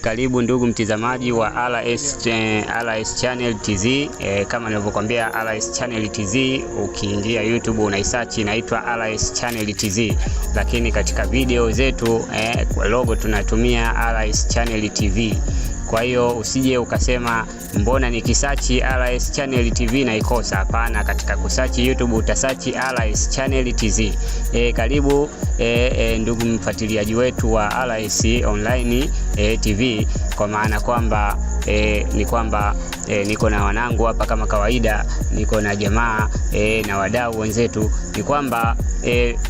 Karibu ndugu mtizamaji wa RS Channel TZ. Kama nilivyokuambia, RS Channel TZ ukiingia YouTube unaisearch inaitwa RS Channel TZ, lakini katika video zetu kwa logo tunatumia RS Channel TV. Kwa hiyo usije ukasema mbona nikisearch RS Channel TV na ikosa. Hapana, katika kusearch YouTube utasearch RS Channel TZ. Karibu ndugu mfuatiliaji wetu wa RS Online TV, kwa maana kwamba niko na wanangu hapa kama kawaida, niko na jamaa na wadau wenzetu. Ni kwamba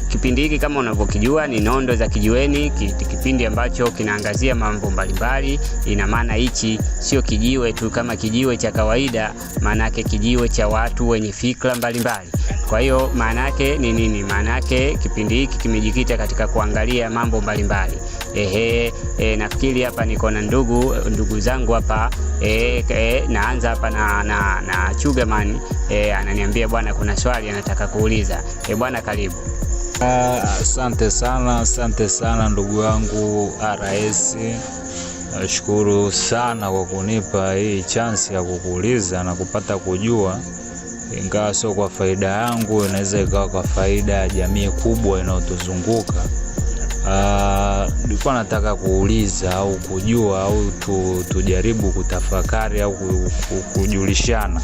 kipindi hiki kama unavyokijua ni Nondo za Kijiweni, kipindi ambacho kinaangazia mambo mbalimbali. Ina maana hichi sio kijiwe tu kama kijiwe cha kawaida, maana yake kijiwe cha watu wenye fikra mbalimbali. Kwa hiyo maana yake ni nini? Maana yake kipindi hiki kimejikita katika kuangalia mambo mbalimbali. Nafikiri hapa niko na ndugu zangu hapa. Naanza hapa na Chugaman. Ananiambia bwana, kuna swali anataka kuuliza. Bwana karibu. Asante sana ndugu yangu RS. Nashukuru sana kwa kunipa hii chance ya kukuuliza na kupata kujua, ingawa sio kwa faida yangu, inaweza ikawa kwa faida ya jamii kubwa inayotuzunguka. Nilikuwa nataka kuuliza au kujua au tujaribu kutafakari au kujulishana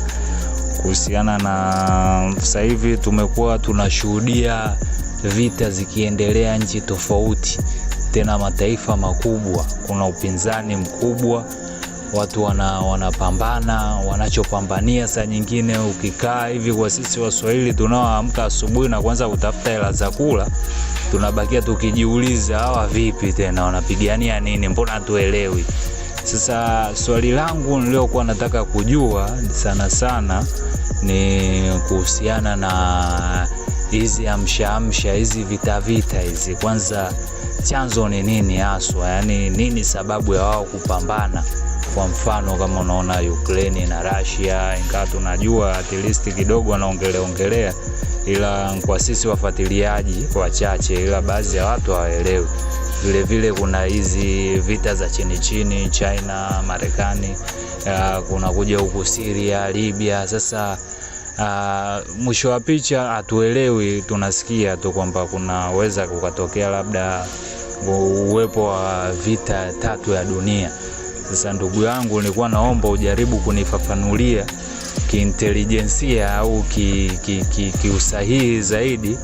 kuhusiana na sasa hivi tumekuwa tunashuhudia vita zikiendelea nchi tofauti, tena mataifa makubwa. Kuna upinzani mkubwa, watu wanapambana, wanachopambania saa nyingine ukikaa hivi kwa sisi Waswahili tunaoamka asubuhi na kuanza kutafuta hela za kula, tunabakia tukijiuliza hawa vipi tena wanapigania nini, mbona tuelewi. Sasa swali langu niliokuwa nataka kujua sana ni kuhusiana na hizi amsha hizi vita hizi. Kwanza chanzo ni nini haswa, yani nini sababu ya wao kupambana? Kwa mfano kama unaona Ukraine na Russia, ingawa tunajua at least kidogo wanaongelea, ila kwa sisi wafuatiliaji wachache, ila baadhi ya watu hawaelewi. Vile kuna hizi vita za chini China, Marekani, kuna kuja huku Syria, Libya. Sasa mwisho wa picha hatuelewi, tunasikia tu kwamba kunaweza kukatokea labda uwepo wa vita tatu ya dunia. Sasa ndugu yangu, nilikuwa naomba ujaribu kunifafanulia kiintelijensia au kiusahihi zaidi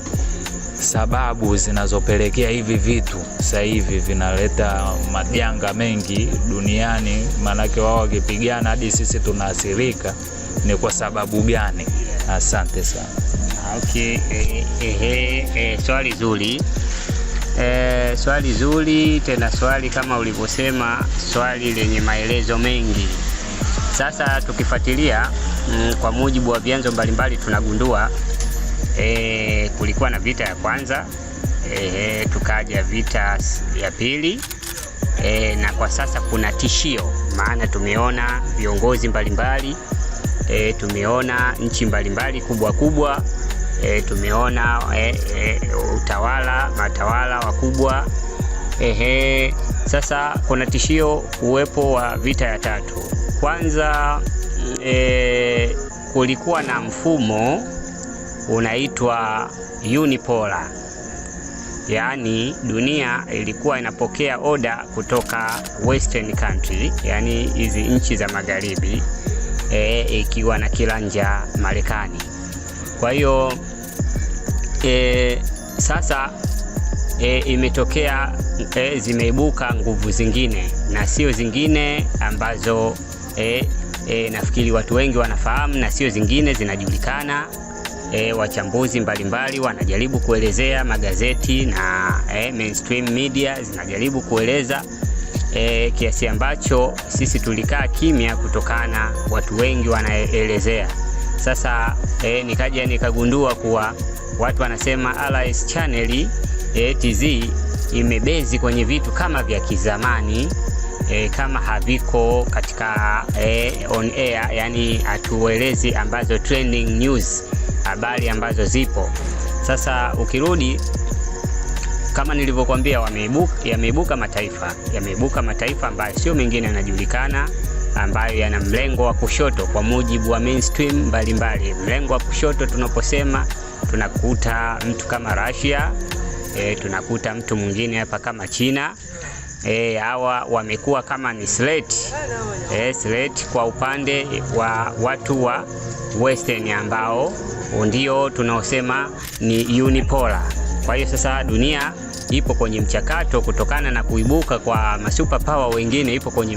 sababu zinazopelekea hivi vitu sasa hivi vinaleta majanga mengi duniani. Maanake wao wakipigana hadi sisi tunaathirika, ni kwa sababu gani? Asante sana. Okay, swali zuri. Swali zuri, tena swali kama ulivyosema, swali lenye maelezo mengi. Sasa tukifuatilia kwa mujibu wa vyanzo mbalimbali tunagundua kulikuwa na vita ya kwanza, tukaja vita ya pili, na kwa sasa kuna tishio, maana tumeona viongozi mbalimbali, tumeona nchi mbalimbali kubwa, tumeona matawala wakubwa. Sasa kuna tishio uwepo wa vita ya tatu. Kwanza kulikuwa na mfumo unaitwa unipolar, yaani dunia ilikuwa inapokea oda kutoka western country, yaani hizi nchi za magharibi, ikiwa na kilanja Marekani. Kwa hiyo sasa imetokea zimeibuka nguvu zingine, na sio zingine ambazo nafikiri watu wengi wanafahamu, na sio zingine zinajulikana. Wachambuzi mbalimbali wanajaribu kuelezea, magazeti na mainstream media zinajaribu kueleza, kiasi ambacho sisi tulikaa kimya kutokana watu wengi wanaelezea. Sasa nikaja nikagundua kuwa watu wanasema RS Channel TZ imebezi kwenye vitu kama vya kizamani, kama haviko katika on air, yani hatuelezi ambazo trending news, habari ambazo zipo. Sasa ukirudi kama nilivyokuambia, yameibuka mataifa ambayo sio mengine yanajulikana, ambayo yana mlengo wa kushoto kwa mujibu wa mainstream mbalimbali. Mlengo wa kushoto tunaposema, tunakuta mtu kama Russia, tunakuta mtu mwingine hapa kama China. Hawa wamekuwa kama ni slate kwa upande wa watu wa Western, ambao ndio tunaosema ni unipolar. Kwa hiyo sasa dunia ipo kwenye mchakato, kutokana na kuibuka kwa masuper power wengine, ipo kwenye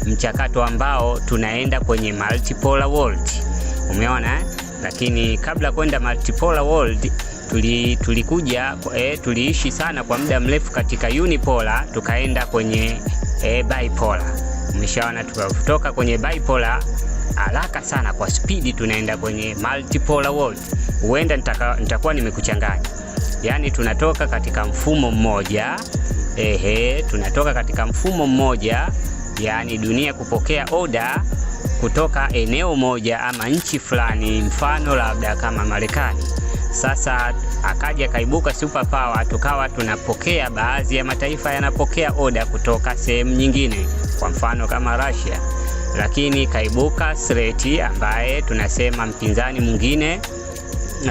mchakato ambao tunaenda kwenye multipolar world. Umeona Lakini kabla kwenda multipolar world, tuliishi sana kwa muda mrefu katika unipolar, tukaenda kwenye bipolar. Umeshaona, tukatoka kwenye bipolar haraka sana kwa spidi tunaenda kwenye multipolar world. Huenda nitakuwa nimekuchanganya. Yaani tunatoka katika mfumo mmoja, yani dunia kupokea order kutoka eneo moja ama nchi fulani, mfano labda kama Marekani. Sasa akaja kaibuka super power, tukawa tunapokea, baadhi ya mataifa yanapokea order kutoka sehemu nyingine, kwa mfano kama Russia. Lakini kaibuka threat ambaye tunasema mpinzani mwingine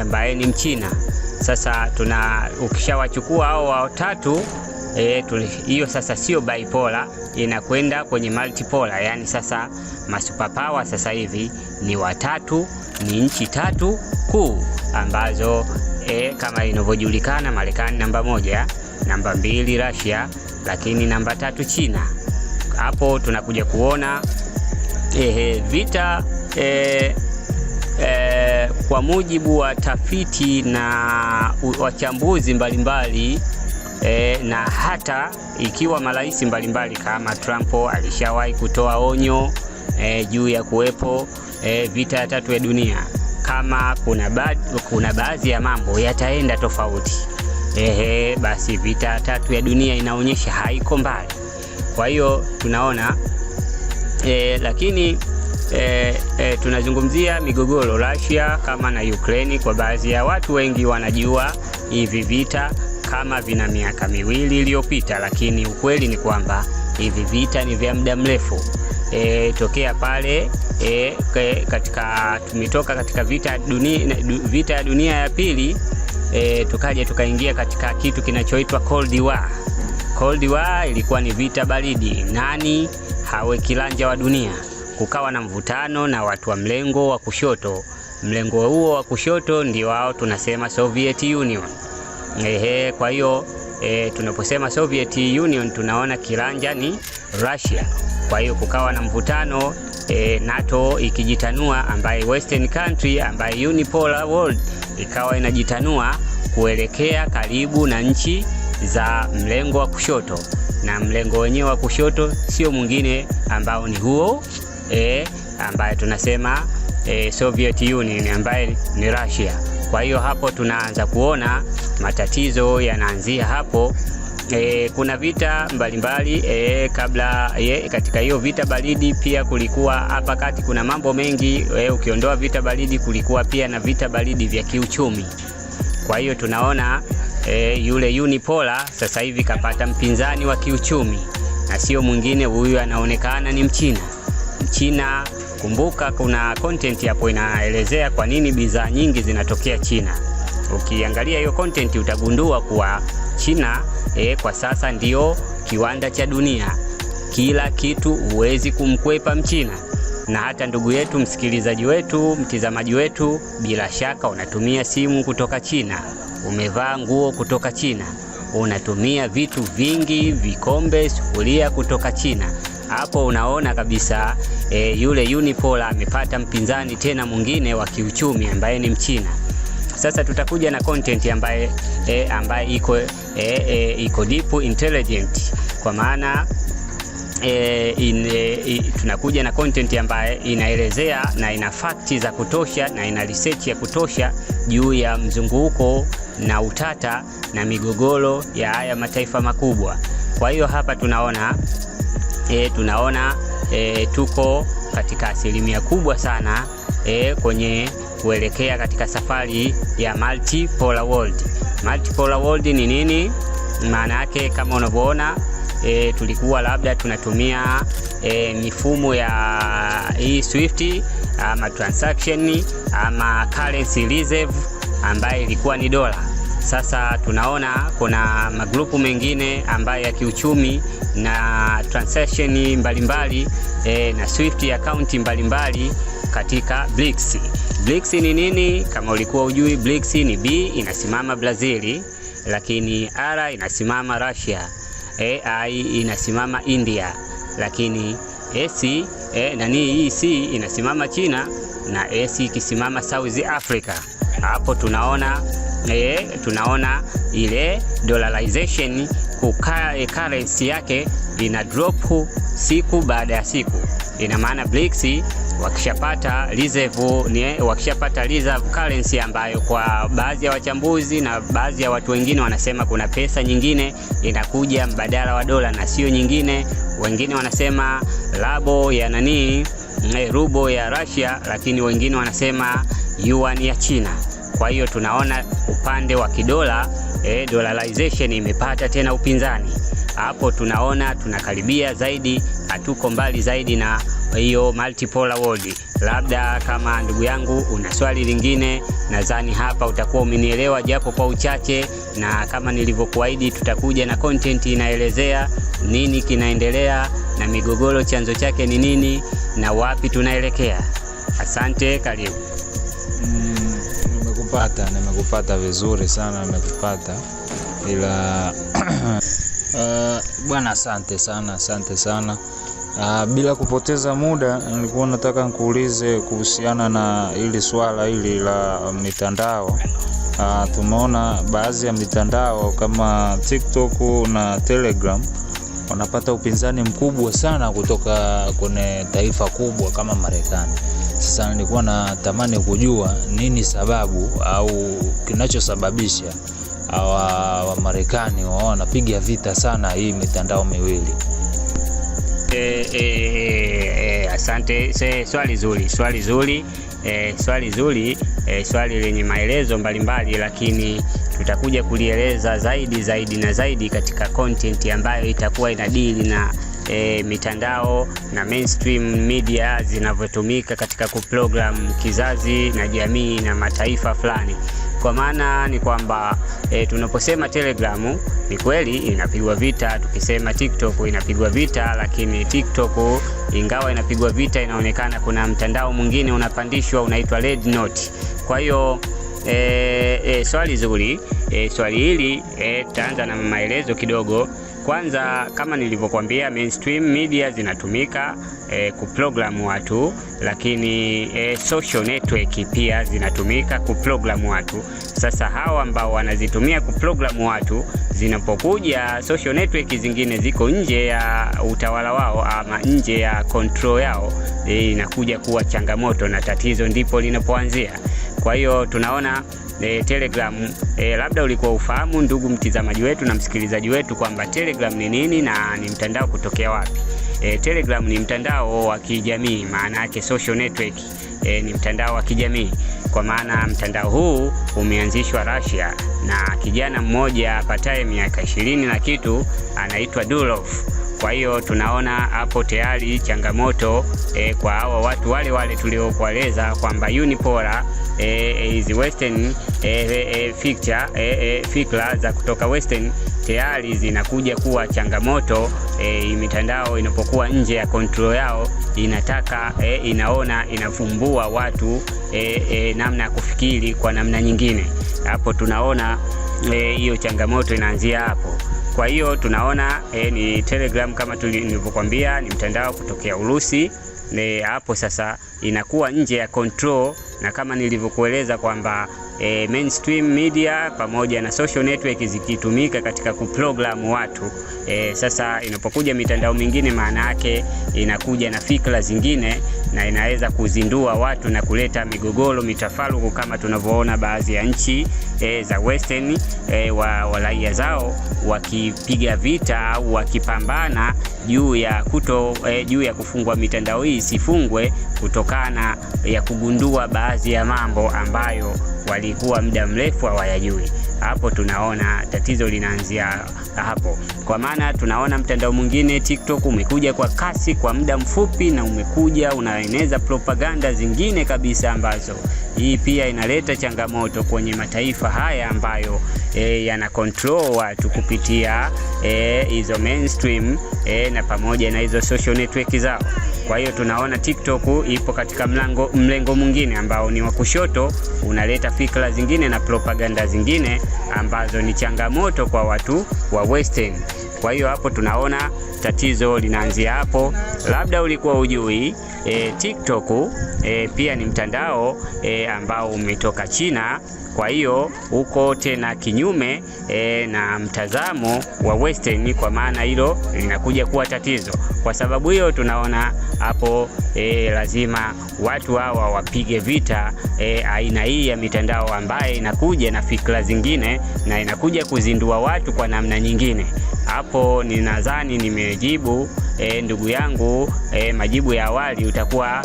ambaye ni Mchina. Sasa ukishawachukua hao watatu, hiyo sasa sio bipolar, inakwenda kwenye multipolar. Yani sasa masuperpower sasa hivi ni watatu, ni nchi tatu kuu ambazo kama inavyojulikana, Marekani namba 1, namba 2 Russia, lakini namba 3 China. Hapo tunakuja kuona vita kwa mujibu wa tafiti na wachambuzi mbalimbali, na hata ikiwa marais mbalimbali kama Trump alishawahi kutoa onyo juu ya kuwepo vita ya tatu ya dunia, kama kuna baadhi ya mambo yataenda tofauti, basi vita ya tatu ya dunia inaonyesha haiko mbali. Kwa hiyo tunaona lakini tunazungumzia migogoro Russia kama na Ukraine. Kwa baadhi ya watu wengi wanajua hivi vita kama vina miaka 2 iliyopita, lakini ukweli ni kwamba hivi vita ni vya muda mrefu. Tokea pale tumetoka katika vita ya dunia ya pili, tukaja tukaingia katika kitu kinachoitwa Cold War. Cold War ilikuwa ni vita baridi, nani hawe kilanja wa dunia. Kukawa na mvutano na watu wa mlengo wa kushoto. Mlengo huo wa kushoto ndio wao tunasema Soviet Union. Kwa hiyo tunaposema Soviet Union tunaona kilanja ni Russia. Kwa hiyo kukawa na mvutano, NATO ikijitanua, ambaye Western country ambaye unipolar world ikawa inajitanua kuelekea karibu na nchi za mlengo wa kushoto, na mlengo wenyewe wa kushoto sio mwingine ambao ni huo ambaye tunasema Soviet Union ambaye ni Russia. Kwa hiyo hapo tunaanza kuona matatizo yanaanzia hapo. Kuna vita mbalimbali kabla katika hiyo vita baridi pia kulikuwa hapa kati kuna mambo mengi. Ukiondoa vita baridi kulikuwa pia na vita baridi vya kiuchumi. Kwa hiyo tunaona yule unipolar sasa hivi kapata mpinzani wa kiuchumi, na sio mwingine, huyu anaonekana ni Mchina. Mchina, kumbuka kuna content hapo inaelezea kwa nini bidhaa nyingi zinatokea China. Ukiangalia hiyo content utagundua kuwa China kwa sasa ndio kiwanda cha dunia. Kila kitu huwezi kumkwepa Mchina. Na hata ndugu yetu, msikilizaji wetu, mtizamaji wetu, bila shaka unatumia simu kutoka China, umevaa nguo kutoka China, unatumia vitu vingi, vikombe, sufuria kutoka China. Hapo unaona kabisa yule unipolar amepata mpinzani tena mwingine wa kiuchumi ambaye ni Mchina. Sasa tutakuja na content ambaye iko deep intelligent, kwa maana tunakuja na content ambaye inaelezea na ina facts za kutosha na ina research ya kutosha juu ya mzunguko na utata na migogoro ya haya mataifa makubwa. Kwa hiyo hapa tunaona tuko katika asilimia kubwa sana kwenye kuelekea katika safari ya multipolar world. Multipolar world ni nini? Maana yake kama unavyoona tulikuwa labda tunatumia mifumo ya hii Swift ama transaction ama currency reserve ambayo ilikuwa ni dola. Sasa tunaona kuna magrupu mengine ambayo ya kiuchumi na transaction mbalimbali na Swift account mbalimbali katika BRICS. BRICS ni nini? Kama ulikuwa ujui, BRICS ni B inasimama Brazil, lakini R inasimama Russia, I inasimama India, lakini S nani C inasimama China na S ikisimama South Africa. Hapo tunaona ile dollarization currency yake ina drop siku baada ya siku. Ina maana BRICS wakishapata reserve currency ambayo kwa baadhi ya wachambuzi na baadhi ya watu wengine wanasema kuna pesa nyingine inakuja mbadala wa dola na sio nyingine. Wengine wanasema rubo ya Russia, lakini wengine wanasema yuan ya China. Kwa hiyo tunaona upande wa kidola dollarization imepata tena upinzani. Hapo tunaona tunakaribia zaidi, hatuko mbali zaidi na hiyo multipolar world. Labda kama ndugu yangu una swali lingine, nadhani hapa utakuwa umenielewa japo kwa uchache, na kama nilivyokuahidi tutakuja na content inaelezea nini kinaendelea na migogoro chanzo chake ni nini na wapi tunaelekea. Asante, karibu. Nimekupata vizuri sana, nimekupata ila bwana, asante sana. Bila kupoteza muda, nilikuwa nataka nikuulize kuhusiana na hili swala hili la mitandao. Tumeona baadhi ya mitandao kama TikTok na Telegram wanapata upinzani mkubwa sana kutoka kwenye taifa kubwa kama Marekani. Sasa nilikuwa natamani kujua nini sababu au kinachosababisha wa Marekani wao wanapiga vita sana hii mitandao miwili. Asante, swali zuri, swali lenye maelezo mbalimbali, lakini tutakuja kulieleza zaidi katika content ambayo itakuwa inadili na mitandao na mainstream media zinavyotumika katika kuprogram kizazi na jamii na mataifa fulani. Kwa maana ni kwamba tunaposema Telegram ni kweli inapigwa vita, tukisema TikTok inapigwa vita, lakini TikTok ingawa inapigwa vita, inaonekana kuna mtandao mwingine unapandishwa unaitwa Red Note. Kwa hiyo swali zuri, swali hili tutaanza na maelezo kidogo. Kwanza, kama nilivyokuambia, mainstream media zinatumika kuprogram watu, lakini social network pia zinatumika kuprogram watu. Sasa hawa ambao wanazitumia kuprogram watu, zinapokuja social network zingine ziko nje ya utawala wao ama nje ya control yao, inakuja kuwa changamoto na tatizo ndipo linapoanzia. Kwa hiyo tunaona Telegram, labda ulikuwa ufahamu ndugu mtizamaji wetu na msikilizaji wetu kwamba Telegram ni nini na ni mtandao kutokea wapi. Telegram ni mtandao wa kijamii, maana yake social network, ni mtandao wa kijamii. Kwa maana mtandao huu umeanzishwa Russia na kijana mmoja apataye miaka 20 na kitu anaitwa Durov. Kwa hiyo tunaona hapo tayari changamoto kwa hawa watu wale tuliokueleza kwamba unipolar is western fikra za kutoka western tayari zinakuja kuwa changamoto. Mitandao inapokuwa nje ya control yao, inataka inaona inafumbua watu namna ya kufikiri kwa namna nyingine. Hapo tunaona hiyo changamoto inaanzia hapo. Kwa hiyo tunaona ni Telegram kama nilivyokuambia ni mtandao kutokea Urusi. Hapo sasa inakuwa nje ya control, na kama nilivyokueleza kwamba mainstream media pamoja na social network zikitumika katika kuprogram watu, sasa inapokuja mitandao mingine, maana yake inakuja na fikra zingine na inaweza kuzindua watu na kuleta migogoro, mitafaruku kama tunavyoona baadhi ya nchi za Western wa raia zao wakipiga vita au wakipambana juu ya kufungwa mitandao hii isifungwe, kutokana ya kugundua baadhi ya mambo ambayo walikuwa muda mrefu hawayajui. Hapo tunaona tatizo linaanzia hapo, kwa maana tunaona mtandao mwingine TikTok umekuja kwa kasi kwa muda mfupi, na umekuja unaeneza propaganda zingine kabisa, ambazo hii pia inaleta changamoto kwenye mataifa haya ambayo yana control watu kupitia hizo mainstream na pamoja na hizo social network zao. Kwa hiyo tunaona TikTok ipo katika mlengo mwingine ambao ni wa kushoto, unaleta fikra zingine na propaganda zingine ambazo ni changamoto kwa watu wa Western. Kwa hiyo hapo tunaona tatizo linaanzia hapo. Labda ulikuwa ujui, TikTok pia ni mtandao ambao umetoka China. Kwa hiyo uko tena kinyume na mtazamo wa Western, kwa maana hilo linakuja kuwa tatizo. Kwa sababu hiyo tunaona hapo lazima watu hawa wapige vita aina hii ya mitandao ambaye inakuja na fikra zingine na inakuja kuzindua watu kwa namna nyingine. Hapo ninadhani nimejibu ndugu yangu, majibu ya awali utakuwa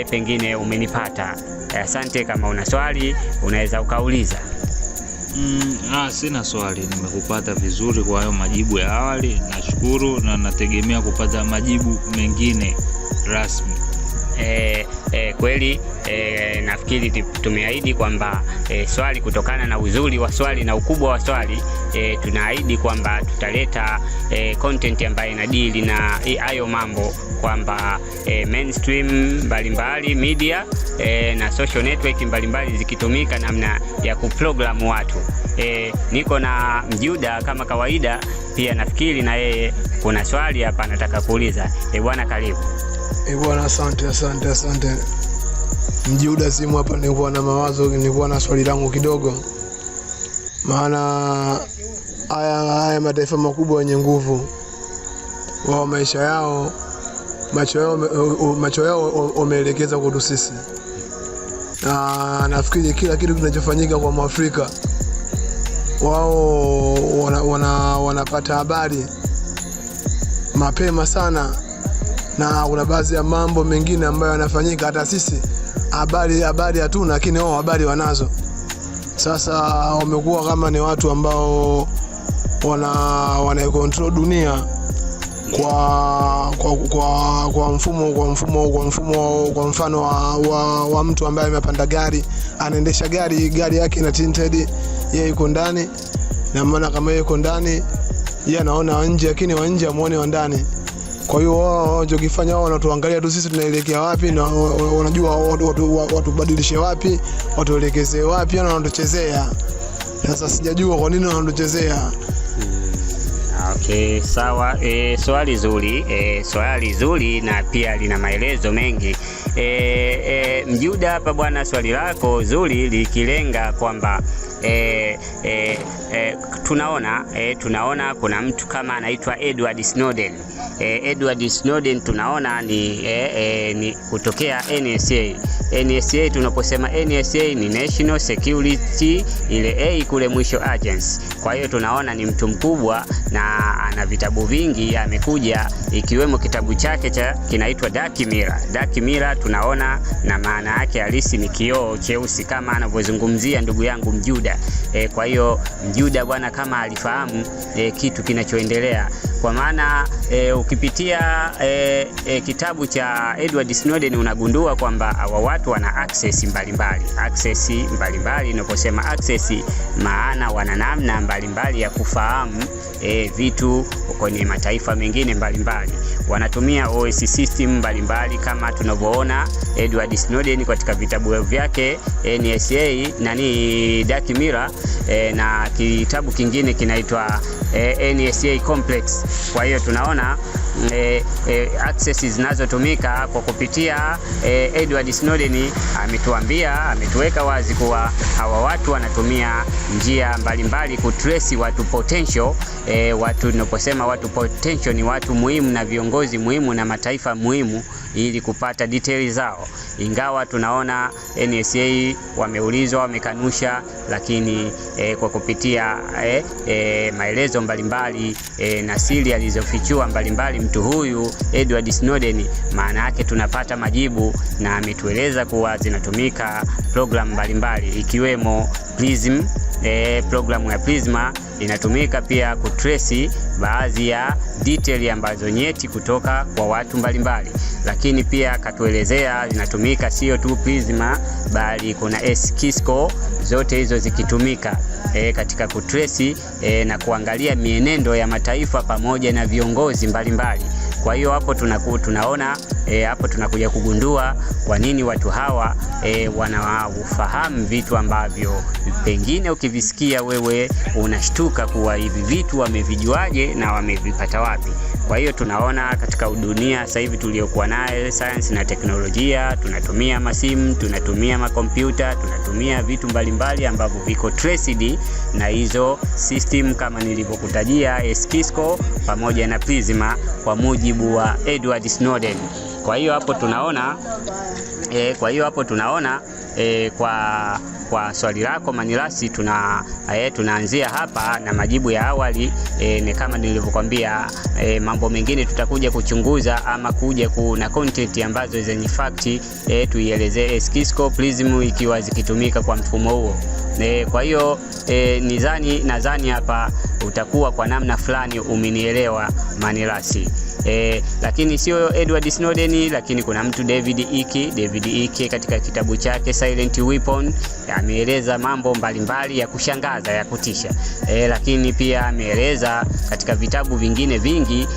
pengine umenipata. Asante. Kama una swali unaweza ukauliza. Sina swali, nimekupata vizuri kwa hayo majibu ya awali. Nashukuru na nategemea kupata majibu mengine rasmi. Kweli nafikiri tumeahidi kwamba swali, kutokana na uzuri wa swali na ukubwa wa swali, tunaahidi kwamba tutaleta content ambayo inadili na hayo mambo, kwamba mainstream mbalimbali media na social network mbalimbali zikitumika namna ya kuprogram watu. Niko na Mjuda kama kawaida, pia nafikiri na yeye kuna swali hapa nataka kuuliza. Bwana karibu. Bwana asante. Mjuda simu hapa, nilikuwa na mawazo, nilikuwa na swali langu kidogo. Maana haya mataifa makubwa yenye nguvu, wao maisha yao, macho yao wameelekeza kwetu sisi. Na nafikiri kila kitu kinachofanyika kwa Mwafrika, wao wanapata habari mapema sana, na kuna baadhi ya mambo mengine ambayo yanafanyika hata sisi habari hatuna, lakini wao habari wanazo. Sasa wamekuwa kama ni watu ambao wana control dunia kwa mfano wa mtu ambaye amepanda gari, anaendesha gari yake na tinted, yeye yuko ndani, na maana kama yeye yuko ndani, yeye anaona nje, lakini wa nje amuone wa ndani. Kwa hiyo wao wanachokifanya, wao wanatuangalia tu sisi tunaelekea wapi, na wanajua watu badilishe wapi, watuelekeze wapi, na wanatuchezea. Sasa sijajua kwa nini wanatuchezea. Okay, sawa. Swali zuri na pia lina maelezo mengi. Mjuda hapa bwana, swali lako zuri likilenga kwamba tunaona kuna mtu kama anaitwa Edward Snowden. Edward Snowden tunaona ni kutokea NSA. NSA, tunaposema NSA ni National Security, ile A kule mwisho agency. Kwa hiyo tunaona ni mtu mkubwa na ana vitabu vingi amekuja, ikiwemo kitabu chake kinaitwa Dark Mirror. Dark Mirror tunaona na maana yake halisi ni kioo cheusi kama anavyozungumzia ndugu yangu Mjuda. Kwa hiyo Mjuda bwana kama alifahamu kitu kinachoendelea, kwa maana ukipitia kitabu cha Edward Snowden unagundua kwamba hawa watu wana access mbalimbali. Ninaposema access, maana wana namna mbalimbali ya kufahamu vitu kwenye mataifa mengine mbalimbali. Wanatumia OS system mbalimbali kama tunavyoona Edward Snowden katika vitabu vyake NSA Dark Mirror, na kitabu kingine kinaitwa NSA Complex. Kwa hiyo tunaona access zinazotumika kwa kupitia Edward Snowden ametuweka wazi kuwa hawa watu wanatumia njia mbalimbali kutrace watu potential. Watu tunaposema watu potential ni watu muhimu na viongozi muhimu na mataifa muhimu, ili kupata details zao. Ingawa tunaona NSA wameulizwa, wamekanusha, lakini kwa kupitia maelezo mbalimbali na siri alizofichua mbalimbali mtu huyu Edward Snowden, maana yake tunapata majibu, na ametueleza kuwa zinatumika program mbalimbali ikiwemo Prism. Programu ya Prisma inatumika pia kutrace baadhi ya detail ambazo nyeti kutoka kwa watu mbalimbali, lakini pia katuelezea zinatumika sio tu Prisma bali kuna Cisco, zote hizo zikitumika katika kutrace na kuangalia mienendo ya mataifa pamoja na viongozi mbalimbali. Kwa hiyo hapo tunaona hapo tunakuja kugundua kwa nini watu hawa wanafahamu vitu ambavyo pengine ukivisikia wewe unashtuka kuwa hivi vitu wamevijuaje na wamevipata wapi. Kwa hiyo tunaona katika dunia sasa hivi tuliokuwa naye science na teknolojia, tunatumia masimu, tunatumia makompyuta, tunatumia vitu mbalimbali ambavyo viko traced na hizo system kama nilivyokutajia Cisco pamoja na Prisma kwa mujibu wa Edward Snowden. Kwa hiyo hapo tunaona kwa swali lako Manirasi, tunaanzia hapa na majibu ya awali. Ni kama nilivyokuambia, mambo mengine tutakuja kuchunguza ama kuja kuna content ambazo zenye fact tuielezee Cisco, Prism ikiwa zikitumika kwa mfumo huo. Kwa hiyo nadhani hapa utakuwa kwa namna fulani umenielewa Manirasi. Lakini sio Edward Snowden, lakini kuna mtu David Icke katika kitabu chake Silent Weapon ameeleza mambo mbalimbali ya kushangaza, ya kutisha. Lakini pia ameeleza katika vitabu vingine vingi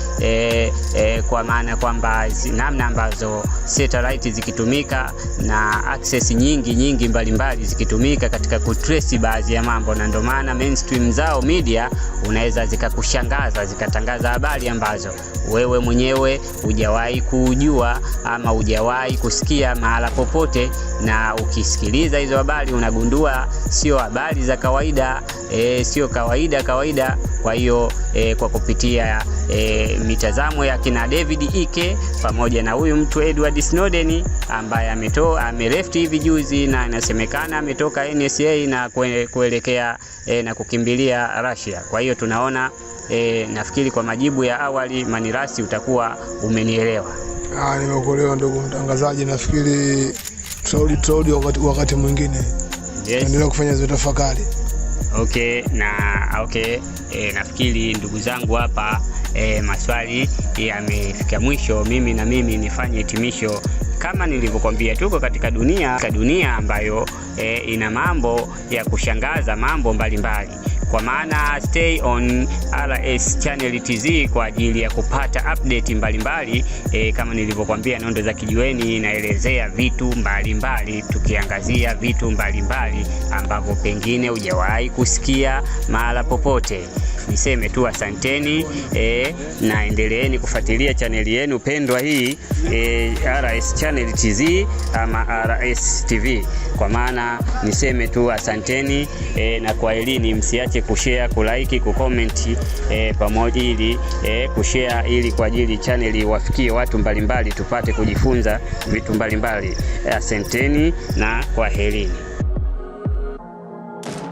kwa maana kwamba namna ambazo satellite zikitumika na access nyingi mbalimbali zikitumika katika kutrace baadhi ya mambo, na ndio maana mainstream zao media unaweza zikakushangaza, zikatangaza habari ambazo wewe mwenyewe hujawahi kujua ama hujawahi kusikia mahala popote, na ukisikiliza hizo habari unagundua sio habari za kawaida, sio kawaida. Kwa hiyo kwa kupitia mitazamo ya kina David Icke pamoja na huyu mtu Edward Snowden ambaye ameleft hivi juzi, na inasemekana ametoka NSA na kuelekea na kukimbilia Russia. Kwa hiyo tunaona nafikiri kwa majibu ya awali Manirasi utakuwa umenielewa. Nimekuelewa ndugu mtangazaji, nafikiri tutarudi wakati mwingine. Yes. Endelea kufanya hizo tafakari. Okay, nafikiri ndugu zangu hapa maswali yamefika mwisho. Mimi nifanye hitimisho. Kama nilivyokuambia, tuko katika dunia ambayo ina mambo ya kushangaza, mambo mbalimbali. Kwa maana stay on RS Channel TZ kwa ajili ya kupata update mbalimbali. Kama nilivyokuambia, Nondo za Kijiweni inaelezea vitu mbalimbali, tukiangazia vitu mbalimbali ambavyo pengine hujawahi kusikia mahala popote. Niseme tu asanteni, na endeleeni kufuatilia chaneli yenu pendwa hii RS Channel TZ ama RS TV. Kwa maana niseme tu asanteni, na kwa elini msiache kushare, kulike, kucomment pamoja, ili kushare ili kwa ajili chaneli wafikie watu mbalimbali, tupate kujifunza vitu mbalimbali. Asanteni na kwa elini.